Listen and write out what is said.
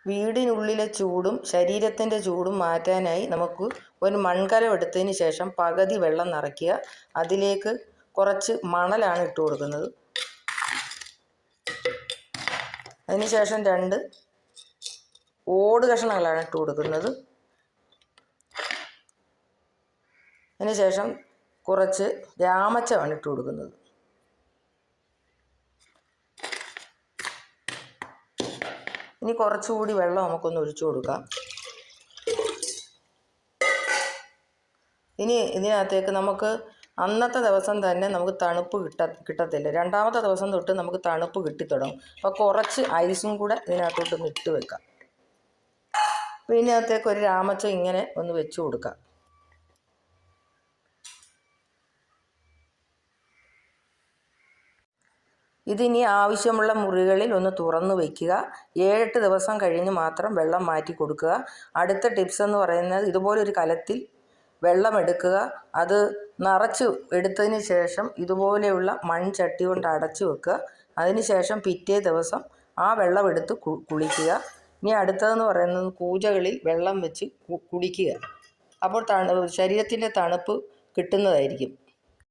വീടിനുള്ളിലെ ചൂടും ശരീരത്തിൻ്റെ ചൂടും മാറ്റാനായി നമുക്ക് ഒരു മൺകലം എടുത്തതിന് ശേഷം പകുതി വെള്ളം നിറയ്ക്കുക. അതിലേക്ക് കുറച്ച് മണലാണ് ഇട്ട് കൊടുക്കുന്നത്. അതിനുശേഷം 2 ഓട് കഷ്ണങ്ങളാണ് ഇട്ട് കൊടുക്കുന്നത്. അതിനുശേഷം കുറച്ച് രാമച്ചമാണ് ഇട്ട് കൊടുക്കുന്നത്. ഇനി കുറച്ചുകൂടി വെള്ളം നമുക്കൊന്ന് ഒഴിച്ചു കൊടുക്കാം. ഇനി ഇതിനകത്തേക്ക് നമുക്ക് അന്നത്തെ ദിവസം തന്നെ നമുക്ക് തണുപ്പ് കിട്ടത്തില്ല. രണ്ടാമത്തെ ദിവസം തൊട്ട് നമുക്ക് തണുപ്പ് കിട്ടിത്തുടങ്ങും. അപ്പോൾ കുറച്ച് ഐസും കൂടെ ഇതിനകത്തോട്ടൊന്ന് ഇട്ട് വെക്കാം. അപ്പോൾ ഇതിനകത്തേക്ക് ഒരു രാമച്ച ഇങ്ങനെ ഒന്ന് വെച്ച് കൊടുക്കാം. ഇതിനി ആവശ്യമുള്ള മുറികളിൽ ഒന്ന് തുറന്നു വയ്ക്കുക. 7-8 ദിവസം കഴിഞ്ഞ് മാത്രം വെള്ളം മാറ്റി കൊടുക്കുക. അടുത്ത ടിപ്സ് എന്ന് പറയുന്നത് ഇതുപോലൊരു കലത്തിൽ വെള്ളം എടുക്കുക. അത് നിറച്ച് എടുത്തതിന് ശേഷം ഇതുപോലെയുള്ള മൺചട്ടി കൊണ്ട് അടച്ചു വെക്കുക. അതിനുശേഷം പിറ്റേ ദിവസം ആ വെള്ളം എടുത്ത് കുളിക്കുക. ഇനി അടുത്തതെന്ന് പറയുന്നത് പൂജകളിൽ വെള്ളം വെച്ച് കുടിക്കുക. അപ്പോൾ ശരീരത്തിൻ്റെ തണുപ്പ് കിട്ടുന്നതായിരിക്കും.